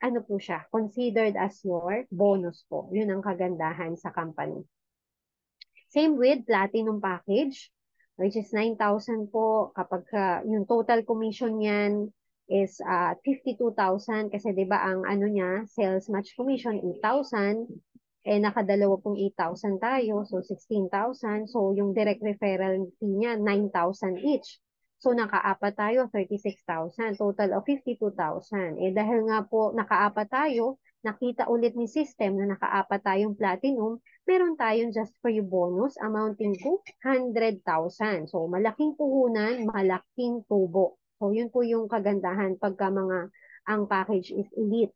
ano po siya, considered as your bonus po. Yun ang kagandahan sa company. Same with platinum package, which is 9,000 po. Kapag yung total commission niyan is 52,000 kasi 'di ba ang ano niya, sales match commission 8,000, nakadalawa pong 8,000 tayo, so 16,000. So yung direct referral fee niya 9,000 each. So nakaapat tayo 36,000, total of 52,000. Dahil nga po nakaapat tayo, nakita ulit ni system na nakaapat tayong platinum, meron tayong just for you bonus amounting to 100,000. So, malaking puhunan, malaking tubo. So, yun po yung kagandahan pagka ang package is elite.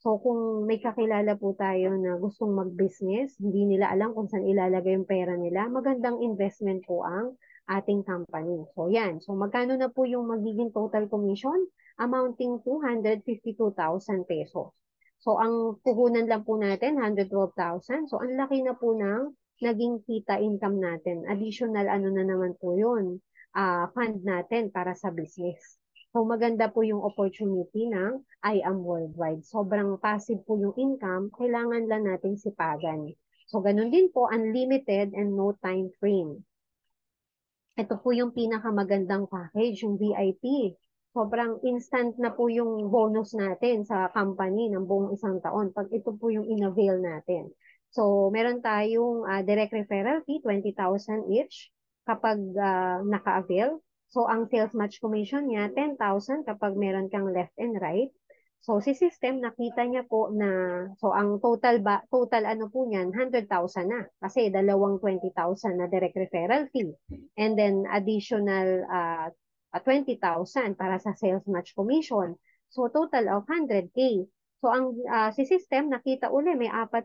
So, kung may kakilala po tayo na gustong mag-business, hindi nila alam kung saan ilalagay yung pera nila, magandang investment po ang ating company. So, yan. So, magkano na po yung magiging total commission? Amounting to 152,000 pesos. So, ang puhunan lang po natin, 112,000. So, ang laki na po ng naging kita income natin. Additional ano na naman po yun, fund natin para sa business. So, maganda po yung opportunity ng I Am Worldwide. Sobrang passive po yung income, kailangan lang nating sipagan. So, ganun din po, unlimited and no time frame. Ito po yung pinakamagandang package, yung VIP. Sobrang instant na po yung bonus natin sa company ng buong isang taon pag ito po yung in-avail natin. So, meron tayong direct referral fee, 20,000 each kapag naka-avail. So, ang sales match commission niya, 10,000 kapag meron kang left and right. So, si system, nakita niya po na, so ang total ano po niyan, 100,000 na. Kasi dalawang 20,000 na direct referral fee. And then, additional 20,000 para sa sales match commission. So, total of 100K. So, ang si system, nakita uli, may apat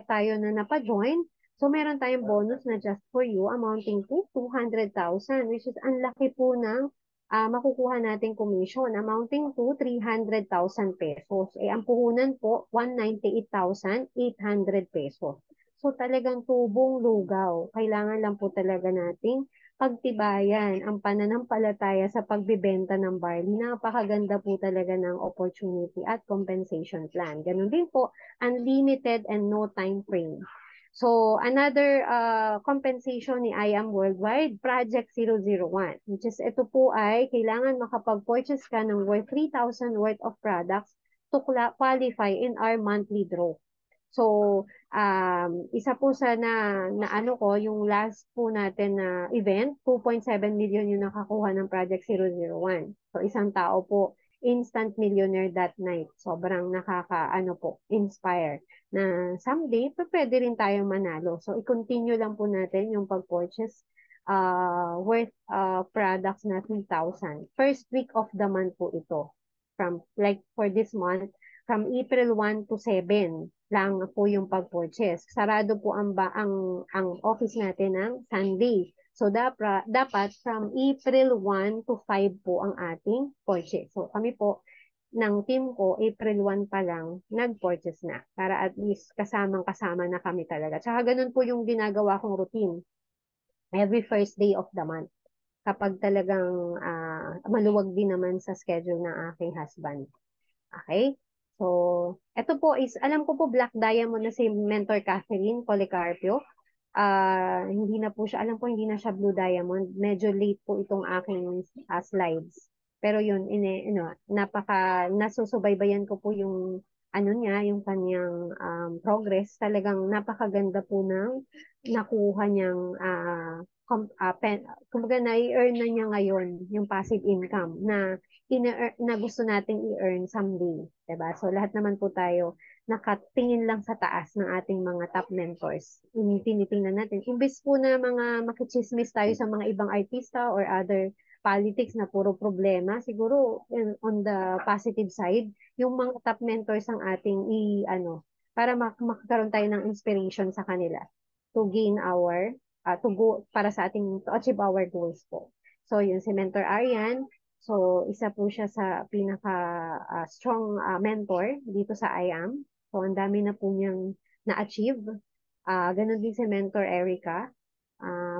tayo na napa-join. So, meron tayong bonus na just for you amounting to 200,000, which is ang laki po ng makukuha nating commission amounting to 300,000 pesos. Ang puhunan po, 198,800 pesos. So talagang tubong lugaw. Kailangan lang po talaga nating pagtibayan ang pananampalataya sa pagbibenta ng barley. Napakaganda po talaga ng opportunity at compensation plan. Ganun din po, unlimited and no time frame. So, another compensation ni I Am Worldwide, Project 001, which is ito po ay kailangan makapag-purchase ka ng worth 3,000 worth of products to qualify in our monthly draw. So, isa po sa na ano ko, yung last po natin na event, 2.7 million yung nakakuha ng Project 001. So, isang tao po, instant millionaire that night. Sobrang ano po, inspire na someday, pwede rin tayong manalo. So, i-continue lang po natin yung pag-purchase worth products na 3,000. First week of the month po ito. From, like, for this month, from April 1 to 7 lang po yung pag-purchase. Sarado po ang office natin ng Sunday. So, dapat from April 1 to 5 po ang ating purchase. So, kami po, ng team ko, April 1 pa lang, nag-purchase na. Para at least kasamang-kasama na kami talaga. Tsaka ganun po yung ginagawa kong routine. Every first day of the month. Kapag talagang maluwag din naman sa schedule ng aking husband. Okay? So, ito po is, alam ko po Black Diamond na si Mentor Catherine Policarpio. Hindi na po siya, alam ko hindi na siya Blue Diamond. Medyo late po itong aking slides. Pero yun, nasusubaybayan ko po yung ano niya, yung kanyang progress, talagang napakaganda po ng nakuha niyang kumbaga na-earn na niya ngayon yung passive income na gusto nating i-earn someday, 'di ba? So lahat naman po tayo nakatingin lang sa taas ng ating mga top mentors. Tinitingnan natin. Imbes po na mga makichismis tayo sa mga ibang artista or other politics na puro problema, siguro on the positive side, yung mga top mentors ang ating para makakaroon tayo ng inspiration sa kanila to gain our to go para sa ating to achieve our goals po. So yun si Mentor Arian, so isa po siya sa pinaka strong mentor dito sa IAM. So ang dami na po niyang na-achieve. Ganun din si Mentor Erica.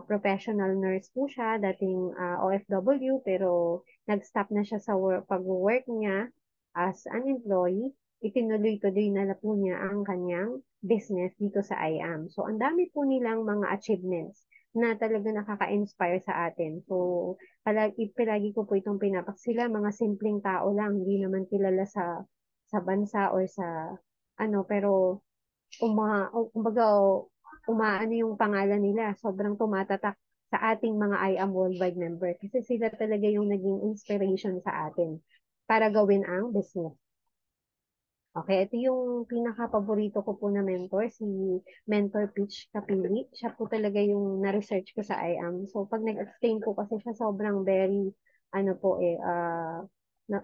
Professional nurse po siya, dating OFW, pero nag-stop na siya sa pag-work niya as an employee. Itinuloy-tuloy na po niya ang kanyang business dito sa IAM. So, ang dami po nilang mga achievements na talaga nakaka-inspire sa atin. So, palagi ko po itong sila, mga simpleng tao lang, hindi naman kilala sa bansa or sa pero kumbaga, umaano yung pangalan nila, sobrang tumatatak sa ating mga I Am Worldwide member kasi sila talaga yung naging inspiration sa atin para gawin ang business. Okay, ito yung pinaka-paborito ko po na mentor, si Mentor Peach Kapili. Siya po talaga yung na-research ko sa IAM. So, pag nag-explain po kasi siya, sobrang very,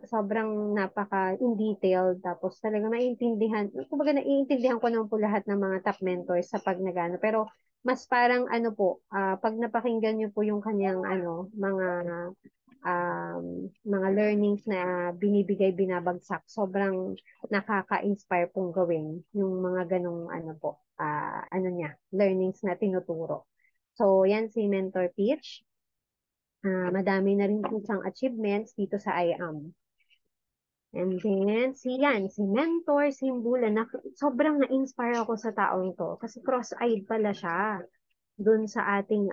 sobrang napaka-in detail. Tapos talaga naiintindihan, kumbaga naiintindihan ko naman po lahat ng mga top mentors sa pag nagano. Pero, mas parang pag napakinggan niyo po yung kanyang mga learnings na binibigay, binabagsak, sobrang nakaka-inspire pong gawin yung mga ganong niya, learnings na tinuturo. So, yan si Mentor Peach. Madami na rin po siyang achievements dito sa IAM. And then, si Mentor Simbula, sobrang na-inspire ako sa taong to kasi cross-eyed pala siya dun sa ating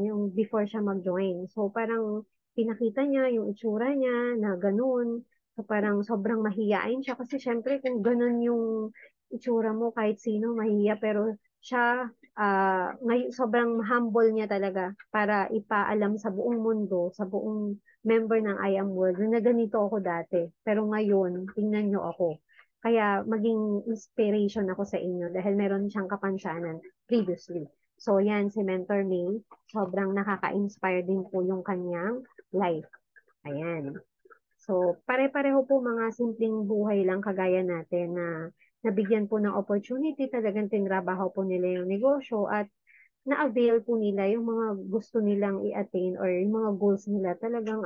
yung before siya mag-join. So parang pinakita niya yung itsura niya na ganun. So parang sobrang mahiyain siya kasi syempre kung ganun yung itsura mo kahit sino mahiya pero siya sobrang humble niya talaga para ipaalam sa buong mundo, sa buong member ng I Am World na ganito ako dati. Pero ngayon, tingnan niyo ako. Kaya maging inspiration ako sa inyo dahil meron siyang kapansanan previously. So yan, si Mentor May, sobrang nakaka-inspire din po yung kanyang life. Ayan. So pare-pareho po mga simpleng buhay lang kagaya natin na nabigyan po ng opportunity, talagang tinrabaho po nila yung negosyo at na-avail po nila yung mga gusto nilang i-attain or yung mga goals nila talagang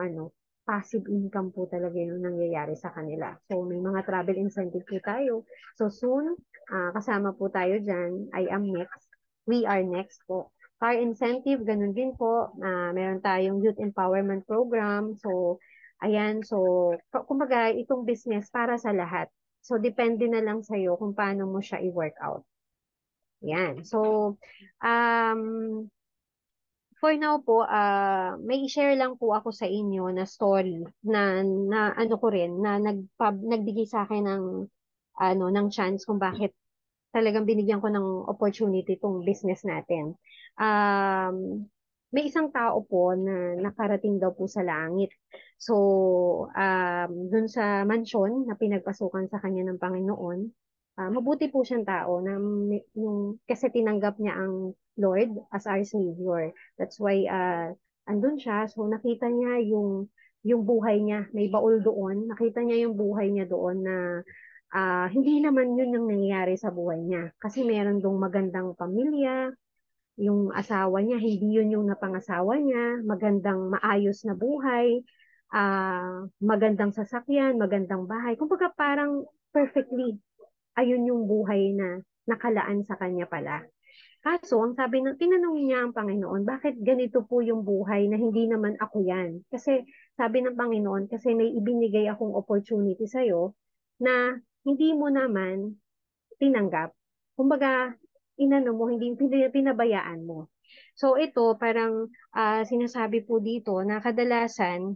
passive income po talaga yung nangyayari sa kanila. So may mga travel incentive po tayo. So soon, kasama po tayo dyan. I am next. We are next po. Car incentive, ganun din po. Meron tayong youth empowerment program. So, ayan. So, kumbaga, itong business para sa lahat. So, depende na lang sa'yo kung paano mo siya i-work out. Yan. So, um, for now po, may share lang po ako sa inyo na story na ano ko rin, na nagbigay sa akin ng chance kung bakit talagang binigyan ko ng opportunity itong business natin. Um, May isang tao po na nakarating daw po sa langit. So, dun sa mansyon na pinagpasukan sa kanya ng Panginoon, mabuti po siyang tao na kasi tinanggap niya ang Lord as our Savior. That's why andun siya. So, nakita niya yung buhay niya. May baul doon. Nakita niya yung buhay niya doon na hindi naman yun yung nangyayari sa buhay niya. Kasi meron dong magandang pamilya, yung asawa niya, hindi yun yung napangasawa niya, magandang maayos na buhay, magandang sasakyan, magandang bahay. Kumbaga parang perfectly, ayun yung buhay na nakalaan sa kanya pala. Kaso, ang sabi ng, tinanong niya ang Panginoon, bakit ganito po yung buhay na hindi naman ako yan? Kasi sabi ng Panginoon, kasi may ibinigay akong opportunity sa'yo na hindi mo naman tinanggap. Kumbaga, inano mo, hindi pinabayaan mo. So ito, parang sinasabi po dito na kadalasan,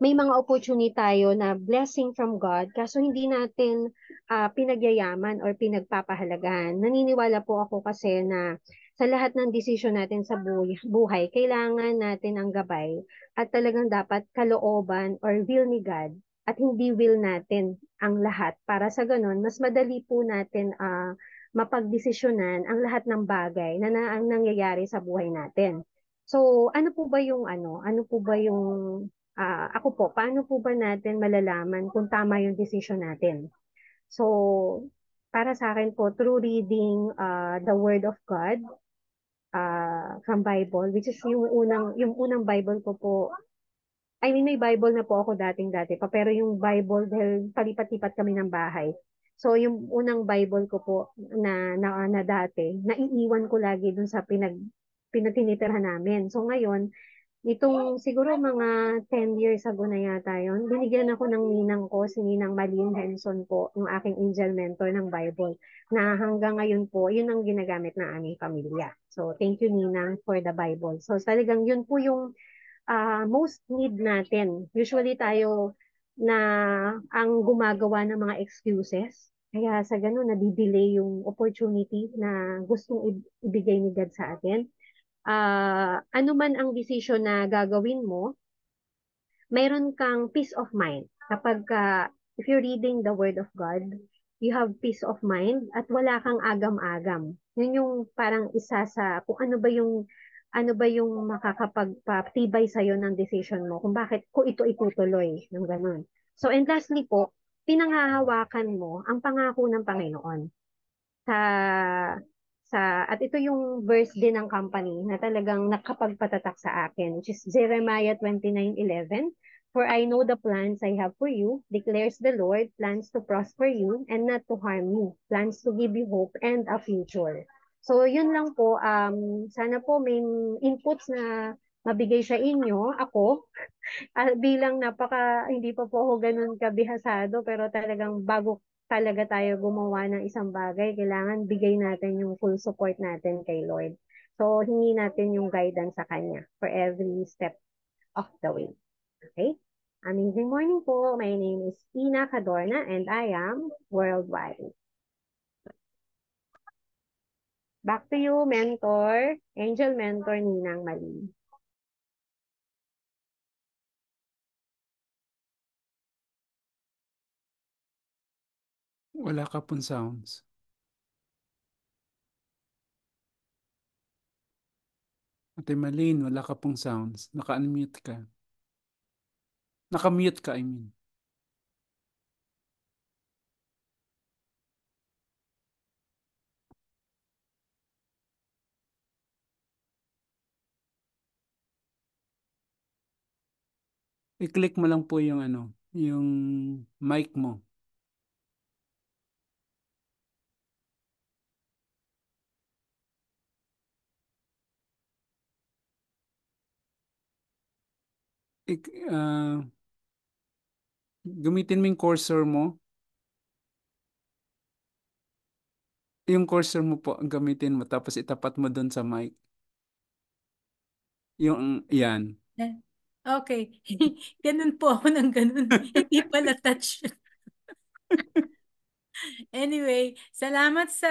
may mga opportunity tayo na blessing from God, kaso hindi natin pinagyayaman or pinagpapahalagahan. Naniniwala po ako kasi na sa lahat ng desisyon natin sa buhay, kailangan natin ang gabay at talagang dapat kalooban or will ni God at hindi will natin ang lahat. Para sa ganun, mas madali po natin mapagdesisyonan ang lahat ng bagay na ang nangyayari sa buhay natin. So, ano po ba yung ako po, paano po ba natin malalaman kung tama yung decision natin? So, para sa akin po, through reading the Word of God from Bible, which is yung unang Bible ko po, I mean, may Bible na po ako dating-dati pa, pero yung Bible, dahil palipat-lipat kami ng bahay. So, yung unang Bible ko po na dati, naiiwan ko lagi dun sa pinagtinitirhan namin. So, ngayon, itong siguro mga 10 years ago na yata yun, binigyan ako ng ninang ko, si Ninang Malin Henson po, yung aking angel mentor ng Bible, na hanggang ngayon po, yun ang ginagamit ng aming pamilya. So, thank you Ninang for the Bible. So, talagang yun po yung most need natin. Usually tayo na ang gumagawa ng mga excuses. Kaya sa ganun, nadidelay yung opportunity na gustong ibigay ni God sa atin. Ano man ang decision na gagawin mo, mayroon kang peace of mind. If you're reading the Word of God, you have peace of mind at wala kang agam-agam. Yun yung parang isa sa kung ano ba yung makakapagpatibay sa'yo ng decision mo, kung ito itutuloy, ng ganun. So, and lastly po, pinanghahawakan mo ang pangako ng Panginoon sa at ito yung verse din ng company na talagang nakapagpatatak sa akin, which is Jeremiah 29:11. For I know the plans I have for you, declares the Lord, plans to prosper you and not to harm you, plans to give you hope and a future. So yun lang po, sana po may inputs na mabigay sa inyo. Ako, bilang hindi pa po ako ganun kabihasado, pero talagang bago talaga tayo gumawa ng isang bagay, kailangan bigay natin yung full support natin kay Lord. So, hingi natin yung guidance sa Kanya for every step of the way. Okay? Amazing morning po. My name is Ina Cadorna and I am worldwide. Back to you, mentor, angel mentor Ninang Mali. Wala ka pong sounds. Ate Malin, wala ka pong sounds. Naka-unmute ka. Naka-mute ka, I mean. I-click mo lang po yung yung mic mo. Ik, ah, Gamitin mo yung cursor mo. Yung cursor mo po, ang gamitin mo. Tapos itapat mo doon sa mic. Yan. Eh, Okay. Ganun po ako ng ganun. Hindi pala touch. Anyway, salamat sa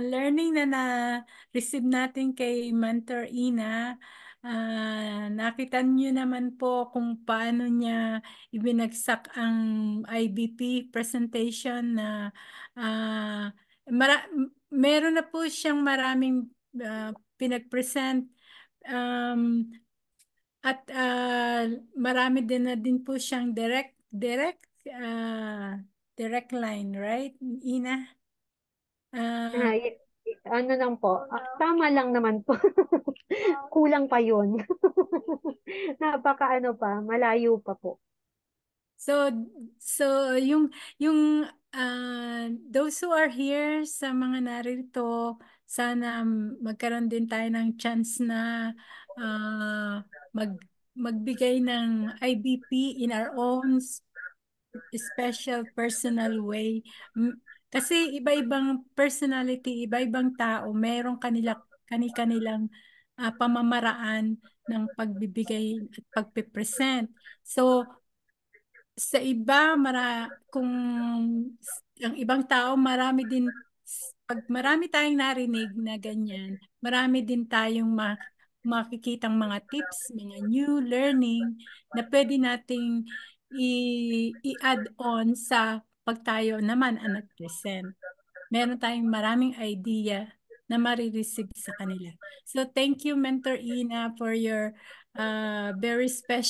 learning na na-receive natin kay Mentor Ina. Nakita niyo naman po kung paano niya ibinagsak ang IBP presentation na meron na po siyang maraming pinag-present. Um, at marami din po siyang direct line, right? Ina? Ah, Ano lang po, tama lang naman po. Kulang pa yun. Malayo pa po. so yung those who are here sa mga narito, sana magkaroon din tayo ng chance na ah, mag magbigay ng IBP in our own special personal way. Kasi iba-ibang personality, iba-ibang tao, meron kanilang pamamaraan ng pagbibigay at pagpipresent. So, sa iba, kung ang ibang tao, pag marami tayong narinig na ganyan, marami din tayong makikitang mga tips, mga new learning na pwede nating i-add on sa pag tayo naman ang nag-present. Meron tayong maraming idea na marireceive sa kanila. So, thank you, Mentor Ina, for your very special